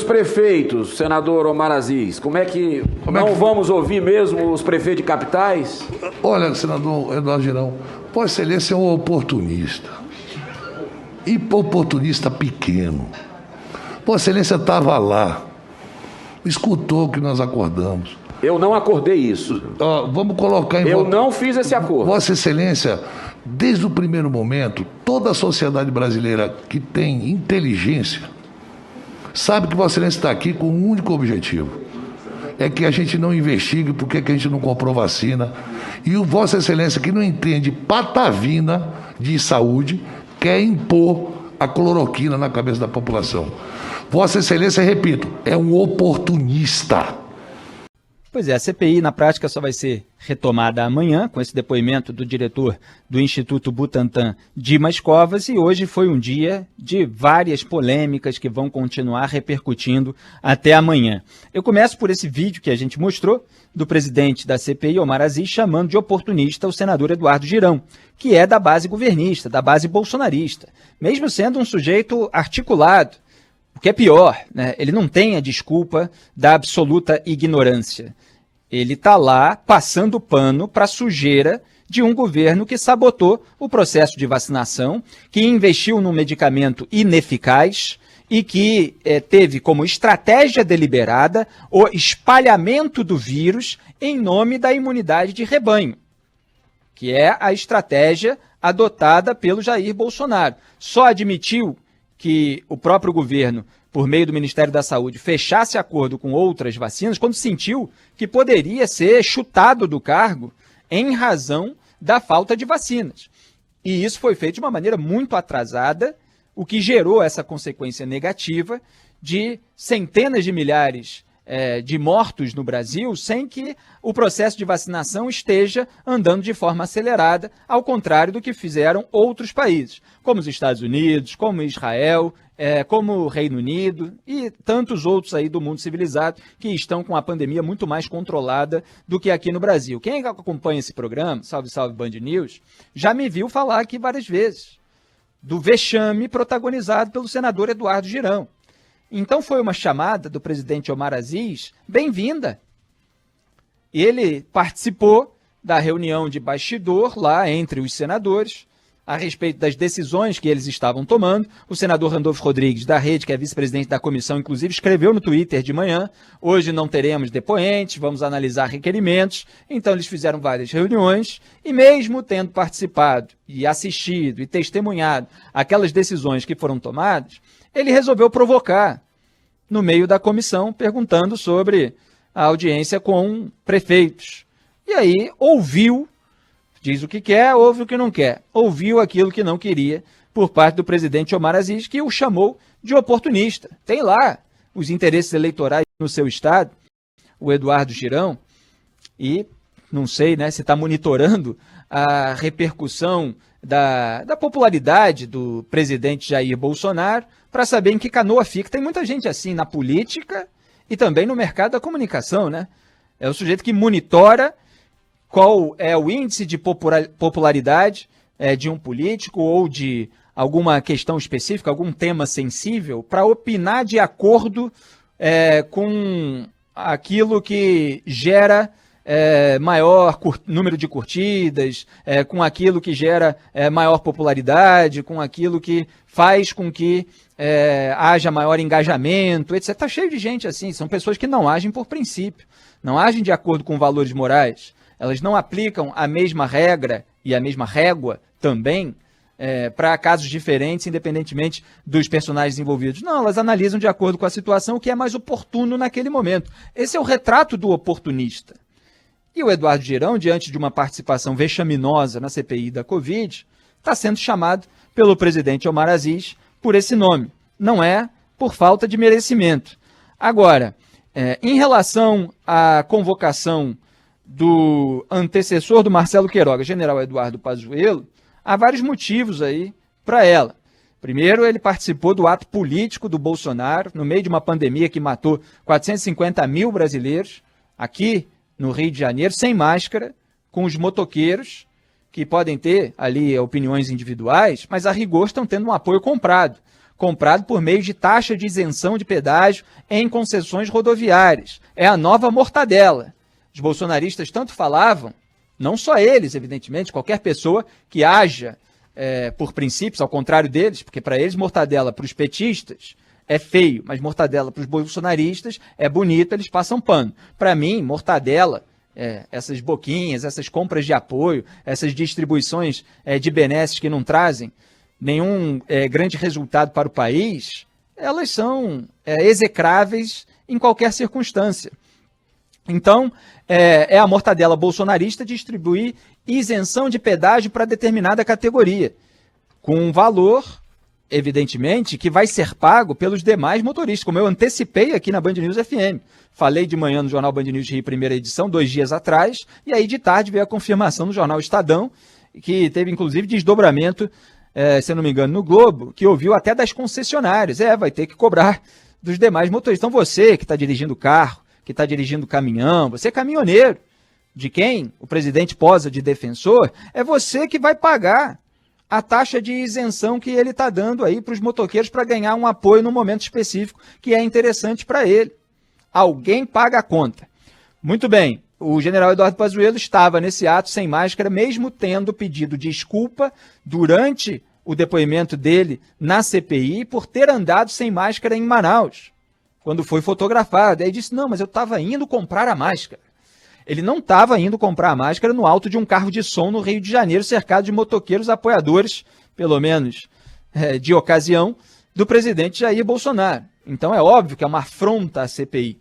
prefeitos, senador Omar Aziz? Como é que vamos ouvir mesmo os prefeitos de capitais? Olha, senador Eduardo Girão, Vossa Excelência é um oportunista. E oportunista pequeno. Vossa Excelência estava lá, escutou o que nós acordamos. Eu não acordei isso. Vamos colocar em Eu não fiz esse acordo. Vossa Excelência, desde o primeiro momento, toda a sociedade brasileira que tem inteligência sabe que Vossa Excelência está aqui com um único objetivo: é que a gente não investigue porque a gente não comprou vacina. E o Vossa Excelência, que não entende patavina de saúde, quer impor a cloroquina na cabeça da população. Vossa Excelência, repito, é um oportunista. Pois é, a CPI na prática só vai ser retomada amanhã, com esse depoimento do diretor do Instituto Butantan, Dimas Covas, e hoje foi um dia de várias polêmicas que vão continuar repercutindo até amanhã. Eu começo por esse vídeo que a gente mostrou do presidente da CPI, Omar Aziz, chamando de oportunista o senador Eduardo Girão, que é da base governista, da base bolsonarista, mesmo sendo um sujeito articulado. O que é pior, né? Ele não tem a desculpa da absoluta ignorância. Ele está lá passando pano para a sujeira de um governo que sabotou o processo de vacinação, que investiu num medicamento ineficaz e que teve como estratégia deliberada o espalhamento do vírus em nome da imunidade de rebanho, que é a estratégia adotada pelo Jair Bolsonaro. Só admitiu que o próprio governo, por meio do Ministério da Saúde, fechasse acordo com outras vacinas quando sentiu que poderia ser chutado do cargo em razão da falta de vacinas. E isso foi feito de uma maneira muito atrasada, o que gerou essa consequência negativa de centenas de milhares de mortos no Brasil sem que o processo de vacinação esteja andando de forma acelerada, ao contrário do que fizeram outros países, como os Estados Unidos, como Israel, como o Reino Unido e tantos outros aí do mundo civilizado que estão com a pandemia muito mais controlada do que aqui no Brasil. Quem acompanha esse programa, Salve Salve Band News, já me viu falar aqui várias vezes do vexame protagonizado pelo senador Eduardo Girão. Então foi uma chamada do presidente Omar Aziz bem-vinda. Ele participou da reunião de bastidor lá entre os senadores a respeito das decisões que eles estavam tomando. O senador Randolfo Rodrigues, da Rede, que é vice-presidente da comissão, inclusive escreveu no Twitter de manhã: hoje não teremos depoentes, vamos analisar requerimentos. Então eles fizeram várias reuniões e mesmo tendo participado e assistido e testemunhado aquelas decisões que foram tomadas, ele resolveu provocar no meio da comissão, perguntando sobre a audiência com prefeitos. E aí ouviu, diz o que quer, ouve o que não quer, ouviu aquilo que não queria por parte do presidente Omar Aziz, que o chamou de oportunista. Tem lá os interesses eleitorais no seu estado, o Eduardo Girão, e não sei, né, se está monitorando a repercussão da popularidade do presidente Jair Bolsonaro para saber em que canoa fica. Tem muita gente assim na política e também no mercado da comunicação, né? É o sujeito que monitora qual é o índice de popularidade de um político ou de alguma questão específica, algum tema sensível, para opinar de acordo com aquilo que gera maior número de curtidas, com aquilo que gera maior popularidade, com aquilo que faz com que haja maior engajamento, etc. Está cheio de gente assim, são pessoas que não agem por princípio, não agem de acordo com valores morais, elas não aplicam a mesma regra e a mesma régua também para casos diferentes, independentemente dos personagens envolvidos. Não, elas analisam de acordo com a situação o que é mais oportuno naquele momento. Esse é o retrato do oportunista. E o Eduardo Girão, diante de uma participação vexaminosa na CPI da Covid, está sendo chamado pelo presidente Omar Aziz por esse nome. Não é por falta de merecimento. Agora, em relação à convocação do antecessor do Marcelo Queiroga, general Eduardo Pazuello, há vários motivos aí para ela. Primeiro, ele participou do ato político do Bolsonaro, no meio de uma pandemia que matou 450 mil brasileiros, aqui no Rio de Janeiro, sem máscara, com os motoqueiros, que podem ter ali opiniões individuais, mas a rigor estão tendo um apoio comprado. comprado por meio de taxa de isenção de pedágio em concessões rodoviárias. É a nova mortadela. Os bolsonaristas tanto falavam, não só eles, evidentemente, qualquer pessoa que haja por princípios, ao contrário deles, porque para eles mortadela, para os petistas, é feio, mas mortadela para os bolsonaristas é bonito, eles passam pano. Para mim, mortadela, essas boquinhas, essas compras de apoio, essas distribuições de benesses que não trazem nenhum grande resultado para o país, elas são execráveis em qualquer circunstância. Então, é a mortadela bolsonarista distribuir isenção de pedágio para determinada categoria, com um valor, evidentemente, que vai ser pago pelos demais motoristas, como eu antecipei aqui na Band News FM. Falei de manhã no Jornal Band News Rio, primeira edição, 2 dias atrás, e aí de tarde veio a confirmação no Jornal Estadão, que teve inclusive desdobramento, se eu não me engano, no Globo, que ouviu até das concessionárias. Vai ter que cobrar dos demais motoristas. Então você que está dirigindo carro, que está dirigindo caminhão, você é caminhoneiro, de quem o presidente posa de defensor, é você que vai pagar a taxa de isenção que ele está dando aí para os motoqueiros para ganhar um apoio no momento específico que é interessante para ele. Alguém paga a conta. Muito bem, o general Eduardo Pazuello estava nesse ato sem máscara, mesmo tendo pedido desculpa durante o depoimento dele na CPI por ter andado sem máscara em Manaus, quando foi fotografado. Aí disse, não, mas eu estava indo comprar a máscara. Ele não estava indo comprar a máscara no alto de um carro de som no Rio de Janeiro, cercado de motoqueiros apoiadores, pelo menos de ocasião, do presidente Jair Bolsonaro. Então é óbvio que é uma afronta à CPI.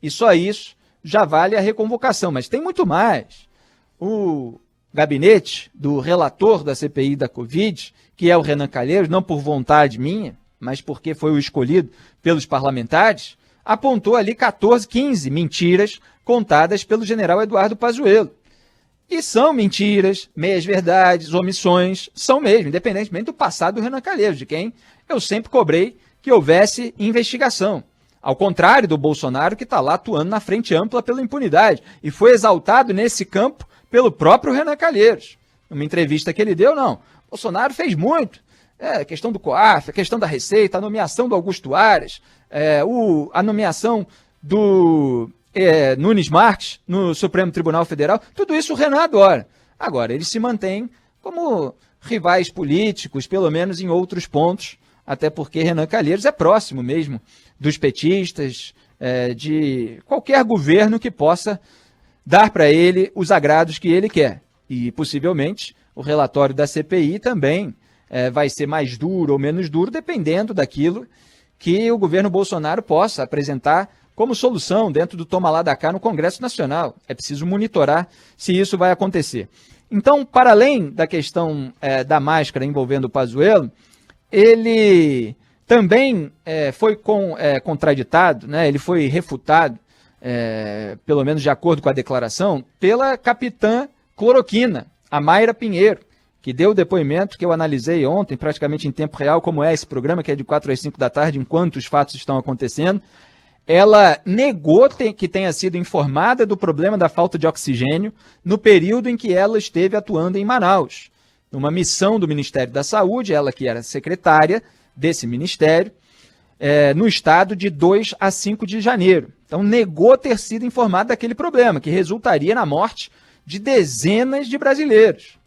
E só isso já vale a reconvocação. Mas tem muito mais. O gabinete do relator da CPI da Covid, que é o Renan Calheiros, não por vontade minha, mas porque foi o escolhido pelos parlamentares, apontou ali 15 mentiras contadas pelo general Eduardo Pazuello. E são mentiras, meias-verdades, omissões, são mesmo, independentemente do passado do Renan Calheiros, de quem eu sempre cobrei que houvesse investigação. Ao contrário do Bolsonaro, que está lá atuando na frente ampla pela impunidade, e foi exaltado nesse campo pelo próprio Renan Calheiros. Numa entrevista que ele deu, não. Bolsonaro fez muito. A questão do COAF, a questão da Receita, a nomeação do Augusto Aras, a nomeação do Nunes Marques no Supremo Tribunal Federal, tudo isso o Renan adora. Agora, eles se mantêm como rivais políticos, pelo menos em outros pontos, até porque Renan Calheiros é próximo mesmo dos petistas, de qualquer governo que possa dar para ele os agrados que ele quer. E, possivelmente, o relatório da CPI também vai ser mais duro ou menos duro, dependendo daquilo que o governo Bolsonaro possa apresentar como solução dentro do toma lá da cá no Congresso Nacional. É preciso monitorar se isso vai acontecer. Então, para além da questão da máscara envolvendo o Pazuello, ele também foi contraditado, né? Ele foi refutado, pelo menos de acordo com a declaração, pela capitã cloroquina, a Mayra Pinheiro, que deu o depoimento que eu analisei ontem, praticamente em tempo real, como é esse programa, que é de 4 às 5 da tarde, enquanto os fatos estão acontecendo. Ela negou que tenha sido informada do problema da falta de oxigênio no período em que ela esteve atuando em Manaus, numa missão do Ministério da Saúde, ela que era secretária desse ministério, no estado de 2 a 5 de janeiro. Então, negou ter sido informada daquele problema, que resultaria na morte de dezenas de brasileiros.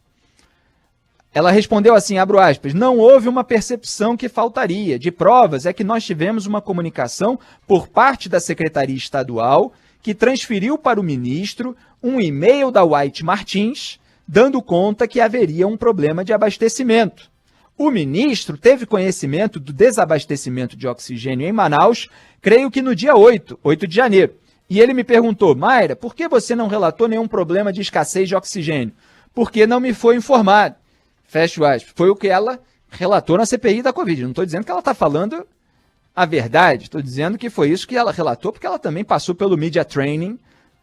Ela respondeu assim, abro aspas, não houve uma percepção que faltaria. De provas é que nós tivemos uma comunicação por parte da Secretaria Estadual que transferiu para o ministro um e-mail da White Martins dando conta que haveria um problema de abastecimento. O ministro teve conhecimento do desabastecimento de oxigênio em Manaus, creio que no dia 8 de janeiro. E ele me perguntou, Mayra, por que você não relatou nenhum problema de escassez de oxigênio? Porque não me foi informado. Fecho aspas. Foi o que ela relatou na CPI da Covid. Não estou dizendo que ela está falando a verdade, estou dizendo que foi isso que ela relatou, porque ela também passou pelo media training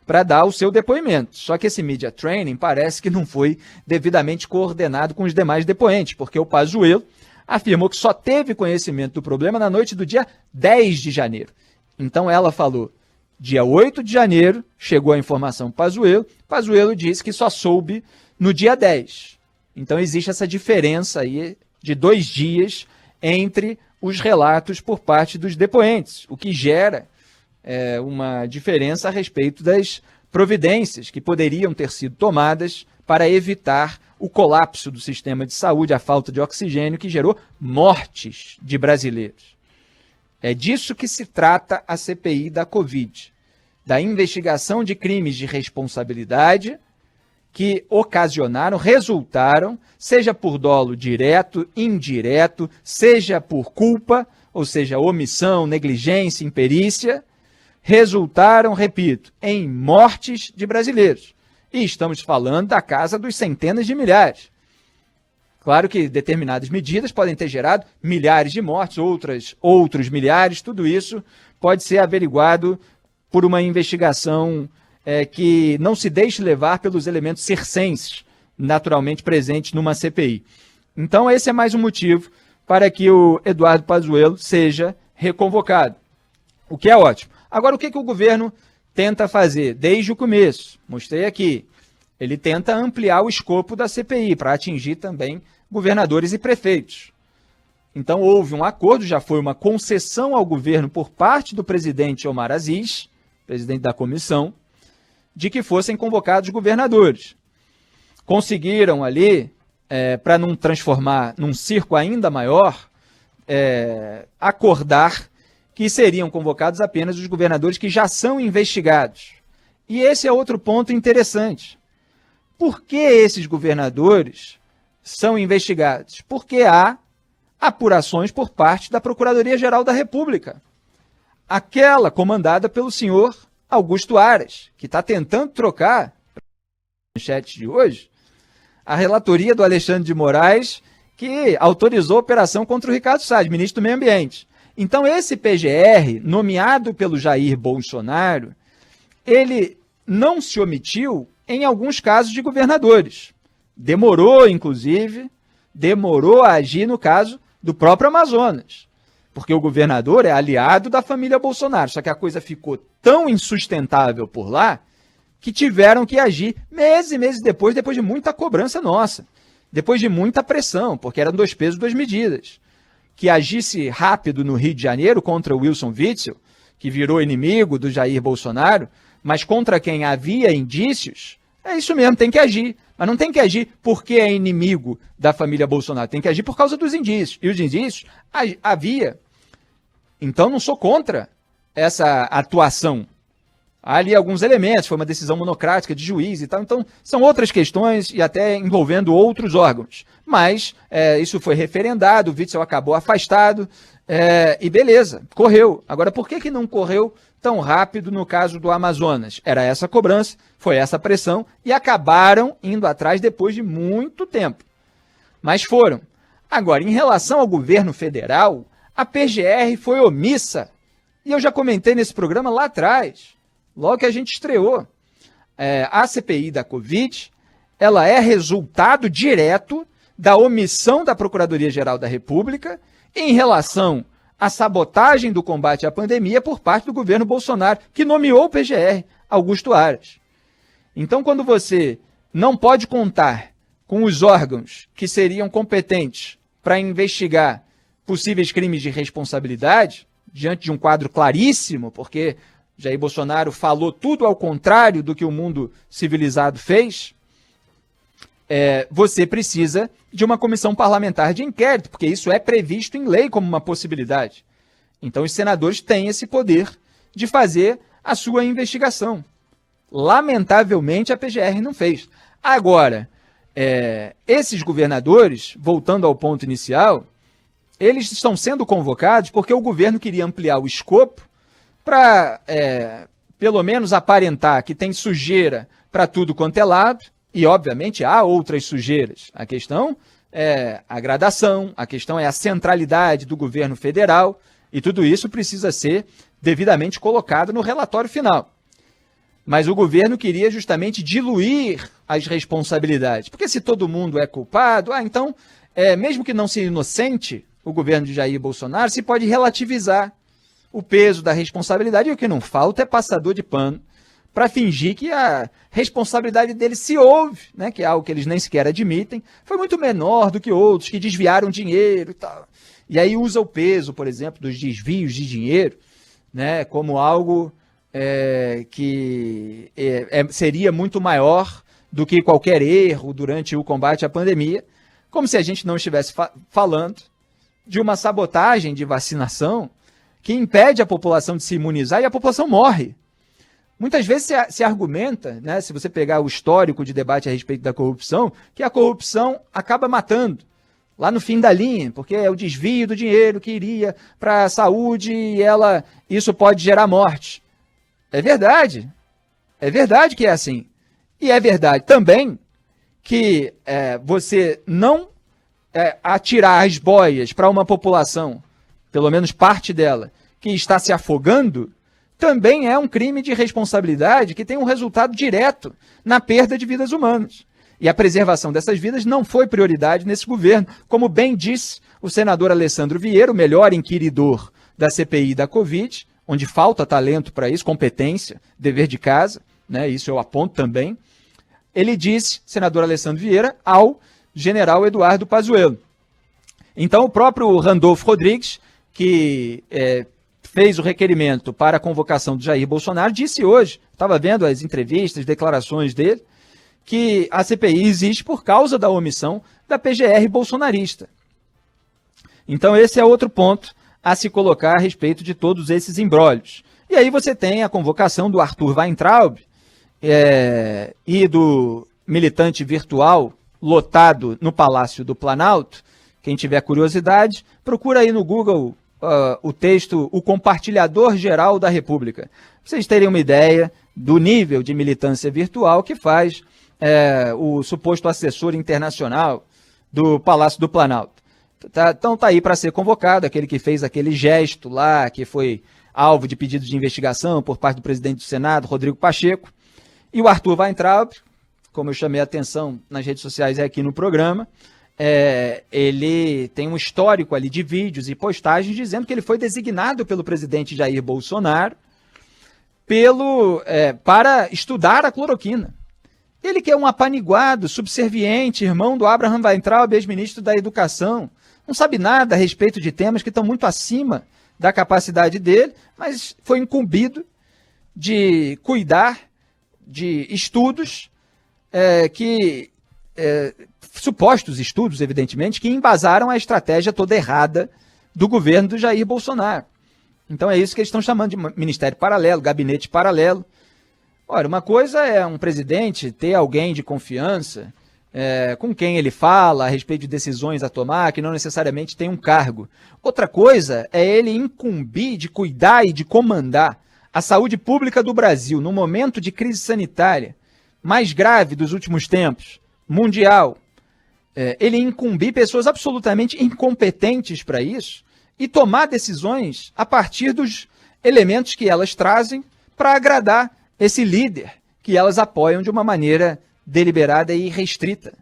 para dar o seu depoimento. Só que esse media training parece que não foi devidamente coordenado com os demais depoentes, porque o Pazuello afirmou que só teve conhecimento do problema na noite do dia 10 de janeiro. Então ela falou, dia 8 de janeiro, chegou a informação Pazuello, Pazuello disse que só soube no dia 10. Então existe essa diferença aí de 2 dias entre os relatos por parte dos depoentes, o que gera uma diferença a respeito das providências que poderiam ter sido tomadas para evitar o colapso do sistema de saúde, a falta de oxigênio que gerou mortes de brasileiros. É disso que se trata a CPI da Covid, da investigação de crimes de responsabilidade que resultaram, seja por dolo direto, indireto, seja por culpa, ou seja, omissão, negligência, imperícia, resultaram, repito, em mortes de brasileiros. E estamos falando da casa dos centenas de milhares. Claro que determinadas medidas podem ter gerado milhares de mortes, outros milhares, tudo isso pode ser averiguado por uma investigação que não se deixe levar pelos elementos circenses naturalmente presentes numa CPI. Então esse é mais um motivo para que o Eduardo Pazuello seja reconvocado, o que é ótimo. Agora, o que o governo tenta fazer desde o começo? Mostrei aqui. Ele tenta ampliar o escopo da CPI para atingir também governadores e prefeitos. Então houve um acordo, já foi uma concessão ao governo por parte do presidente Omar Aziz, presidente da comissão, de que fossem convocados governadores. Conseguiram ali, para não transformar num circo ainda maior, acordar que seriam convocados apenas os governadores que já são investigados. E esse é outro ponto interessante. Por que esses governadores são investigados? Porque há apurações por parte da Procuradoria-Geral da República, aquela comandada pelo senhor Augusto Aras, que está tentando trocar, no chat de hoje, a relatoria do Alexandre de Moraes, que autorizou a operação contra o Ricardo Salles, ministro do Meio Ambiente. Então, esse PGR, nomeado pelo Jair Bolsonaro, ele não se omitiu em alguns casos de governadores. Demorou, inclusive, a agir no caso do próprio Amazonas, porque o governador é aliado da família Bolsonaro, só que a coisa ficou tão insustentável por lá que tiveram que agir meses e meses depois de muita cobrança nossa, depois de muita pressão, porque eram 2 pesos, 2 medidas. Que agisse rápido no Rio de Janeiro contra o Wilson Witzel, que virou inimigo do Jair Bolsonaro, mas contra quem havia indícios, é isso mesmo, tem que agir. Mas não tem que agir porque é inimigo da família Bolsonaro, tem que agir por causa dos indícios. E os indícios havia. Então não sou contra essa atuação. Há ali alguns elementos, foi uma decisão monocrática de juiz e tal, então são outras questões e até envolvendo outros órgãos. Mas isso foi referendado, o Witzel acabou afastado e beleza, correu. Agora, por que não correu tão rápido no caso do Amazonas? Era essa cobrança, foi essa pressão e acabaram indo atrás depois de muito tempo. Mas foram. Agora, em relação ao governo federal, a PGR foi omissa. E eu já comentei nesse programa lá atrás, logo que a gente estreou. A CPI da Covid, ela é resultado direto da omissão da Procuradoria-Geral da República em relação à sabotagem do combate à pandemia por parte do governo Bolsonaro, que nomeou o PGR, Augusto Aras. Então, quando você não pode contar com os órgãos que seriam competentes para investigar possíveis crimes de responsabilidade, diante de um quadro claríssimo, porque Jair Bolsonaro falou tudo ao contrário do que o mundo civilizado fez, você precisa de uma comissão parlamentar de inquérito, porque isso é previsto em lei como uma possibilidade. Então, os senadores têm esse poder de fazer a sua investigação. Lamentavelmente, a PGR não fez. Agora, esses governadores, voltando ao ponto inicial, eles estão sendo convocados porque o governo queria ampliar o escopo para, pelo menos, aparentar que tem sujeira para tudo quanto é lado, e, obviamente, há outras sujeiras. A questão é a gradação, a questão é a centralidade do governo federal, e tudo isso precisa ser devidamente colocado no relatório final. Mas o governo queria justamente diluir as responsabilidades, porque se todo mundo é culpado, então, mesmo que não seja inocente, o governo de Jair Bolsonaro se pode relativizar o peso da responsabilidade, e o que não falta é passador de pano para fingir que a responsabilidade deles se houve, né, que é algo que eles nem sequer admitem, foi muito menor do que outros que desviaram dinheiro e tal. E aí usa o peso, por exemplo, dos desvios de dinheiro, né, como algo que seria muito maior do que qualquer erro durante o combate à pandemia, como se a gente não estivesse falando de uma sabotagem de vacinação que impede a população de se imunizar e a população morre. Muitas vezes se argumenta, né, se você pegar o histórico de debate a respeito da corrupção, que a corrupção acaba matando lá no fim da linha, porque é o desvio do dinheiro que iria para a saúde e isso pode gerar morte. É verdade que é assim. E é verdade também que você não atirar as boias para uma população, pelo menos parte dela, que está se afogando, também é um crime de responsabilidade que tem um resultado direto na perda de vidas humanas. E a preservação dessas vidas não foi prioridade nesse governo, como bem disse o senador Alessandro Vieira, o melhor inquiridor da CPI da Covid, onde falta talento para isso, competência, dever de casa, né, isso eu aponto também. Ele disse, senador Alessandro Vieira, ao general Eduardo Pazuello. Então, o próprio Randolfo Rodrigues, que fez o requerimento para a convocação do Jair Bolsonaro, disse hoje, estava vendo as entrevistas, declarações dele, que a CPI existe por causa da omissão da PGR bolsonarista. Então, esse é outro ponto a se colocar a respeito de todos esses imbróglios. E aí você tem a convocação do Arthur Weintraub e do militante virtual lotado no Palácio do Planalto. Quem tiver curiosidade, procura aí no Google o texto O Compartilhador Geral da República. Pra vocês terem uma ideia do nível de militância virtual que faz o suposto assessor internacional do Palácio do Planalto. Então está aí para ser convocado, aquele que fez aquele gesto lá, que foi alvo de pedido de investigação por parte do presidente do Senado, Rodrigo Pacheco, e o Arthur Weintraub, como eu chamei a atenção nas redes sociais e aqui no programa, ele tem um histórico ali de vídeos e postagens dizendo que ele foi designado pelo presidente Jair Bolsonaro para estudar a cloroquina. Ele que é um apaniguado, subserviente, irmão do Abraham Weintraub, ex-ministro da Educação, não sabe nada a respeito de temas que estão muito acima da capacidade dele, mas foi incumbido de cuidar de estudos supostos estudos, evidentemente, que embasaram a estratégia toda errada do governo do Jair Bolsonaro. Então é isso que eles estão chamando de ministério paralelo, gabinete paralelo. Ora, uma coisa é um presidente ter alguém de confiança com quem ele fala a respeito de decisões a tomar, que não necessariamente tem um cargo. Outra coisa é ele incumbir de cuidar e de comandar a saúde pública do Brasil no momento de crise sanitária mais grave dos últimos tempos, mundial. Ele incumbir pessoas absolutamente incompetentes para isso e tomar decisões a partir dos elementos que elas trazem para agradar esse líder que elas apoiam de uma maneira deliberada e restrita.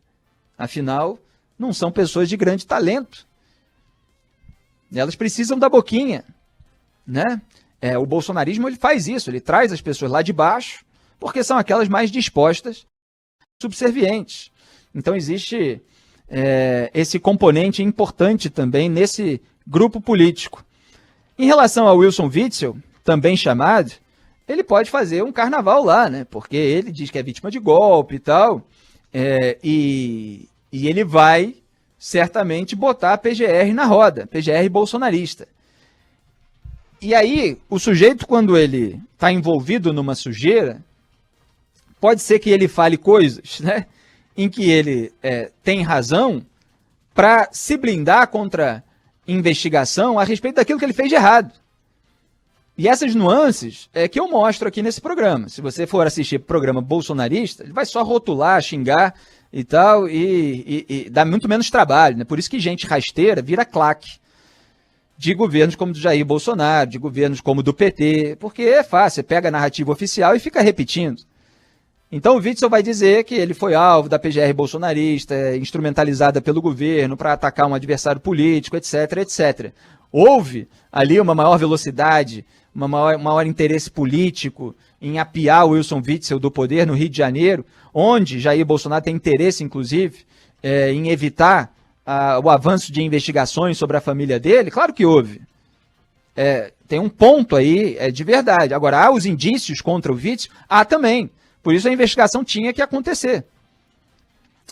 Afinal, não são pessoas de grande talento. Elas precisam da boquinha, né? O bolsonarismo ele faz isso, ele traz as pessoas lá de baixo, porque são aquelas mais dispostas, subservientes. Então existe esse componente importante também nesse grupo político. Em relação ao Wilson Witzel, também chamado, ele pode fazer um carnaval lá, né? Porque ele diz que é vítima de golpe e tal, e ele vai certamente botar a PGR na roda, PGR bolsonarista. E aí, o sujeito, quando ele está envolvido numa sujeira, pode ser que ele fale coisas, né, em que ele tem razão para se blindar contra investigação a respeito daquilo que ele fez de errado. E essas nuances é que eu mostro aqui nesse programa. Se você for assistir programa bolsonarista, ele vai só rotular, xingar e tal, e dá muito menos trabalho, né? Por isso que gente rasteira vira claque de governos como o do Jair Bolsonaro, de governos como o do PT, porque é fácil, você pega a narrativa oficial e fica repetindo. Então o Witzel vai dizer que ele foi alvo da PGR bolsonarista, instrumentalizada pelo governo para atacar um adversário político, etc, etc. Houve ali uma maior velocidade, um maior interesse político em apiar o Wilson Witzel do poder no Rio de Janeiro, onde Jair Bolsonaro tem interesse, inclusive, em evitar o avanço de investigações sobre a família dele? Claro que houve. Tem um ponto aí de verdade. Agora, há os indícios contra o Witzel? Há também. Por isso a investigação tinha que acontecer.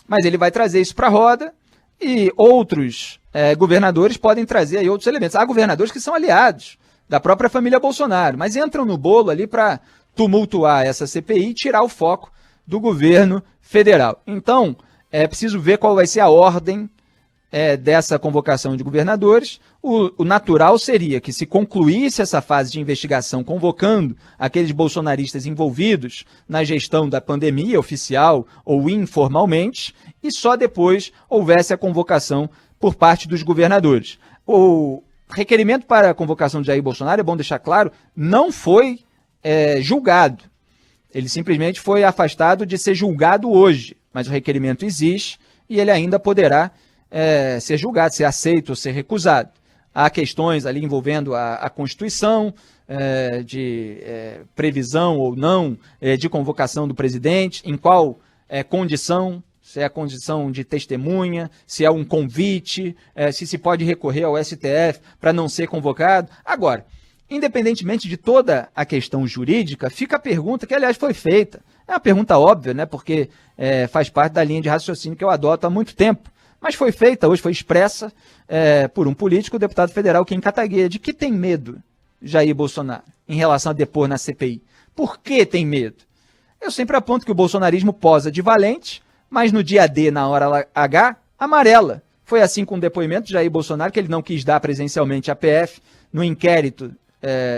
Mas ele vai trazer isso para a roda e outros governadores podem trazer aí outros elementos. Há governadores que são aliados da própria família Bolsonaro, mas entram no bolo ali para tumultuar essa CPI e tirar o foco do governo federal. Então, é preciso ver qual vai ser a ordem dessa convocação de governadores. O natural seria que se concluísse essa fase de investigação convocando aqueles bolsonaristas envolvidos na gestão da pandemia, oficial ou informalmente, e só depois houvesse a convocação por parte dos governadores. O requerimento para a convocação de Jair Bolsonaro, é bom deixar claro, não foi julgado. Ele simplesmente foi afastado de ser julgado hoje, mas o requerimento existe e ele ainda poderá ser julgado, ser aceito ou ser recusado. Há questões ali envolvendo a Constituição, de previsão ou não de convocação do presidente, em qual condição, se é a condição de testemunha, se é um convite, se pode recorrer ao STF para não ser convocado. Agora, independentemente de toda a questão jurídica, fica a pergunta que, aliás, foi feita. É uma pergunta óbvia, né, porque faz parte da linha de raciocínio que eu adoto há muito tempo. Mas foi feita, hoje foi expressa por um político, o deputado federal Kim Kataguiri. De que tem medo Jair Bolsonaro em relação a depor na CPI? Por que tem medo? Eu sempre aponto que o bolsonarismo posa de valente, mas no dia D, na hora H, amarela. Foi assim com o depoimento de Jair Bolsonaro, que ele não quis dar presencialmente à PF no inquérito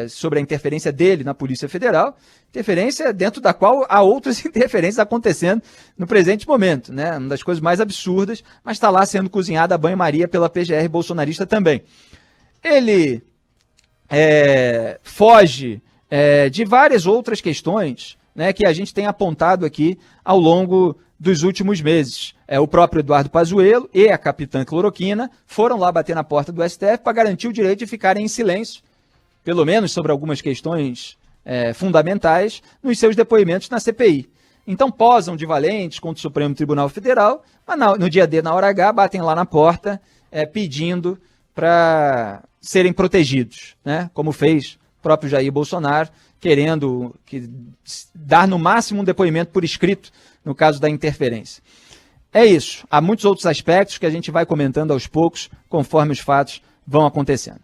sobre a interferência dele na Polícia Federal, interferência dentro da qual há outras interferências acontecendo no presente momento, né? Uma das coisas mais absurdas, mas está lá sendo cozinhada a banho-maria pela PGR bolsonarista também. Ele foge de várias outras questões, né, que a gente tem apontado aqui ao longo dos últimos meses. O próprio Eduardo Pazuello e a capitã Cloroquina foram lá bater na porta do STF para garantir o direito de ficarem em silêncio, pelo menos sobre algumas questões fundamentais, nos seus depoimentos na CPI. Então posam de valentes contra o Supremo Tribunal Federal, mas no dia D, na hora H, batem lá na porta pedindo para serem protegidos, né? Como fez o próprio Jair Bolsonaro, querendo dar no máximo um depoimento por escrito no caso da interferência. É isso. Há muitos outros aspectos que a gente vai comentando aos poucos, conforme os fatos vão acontecendo.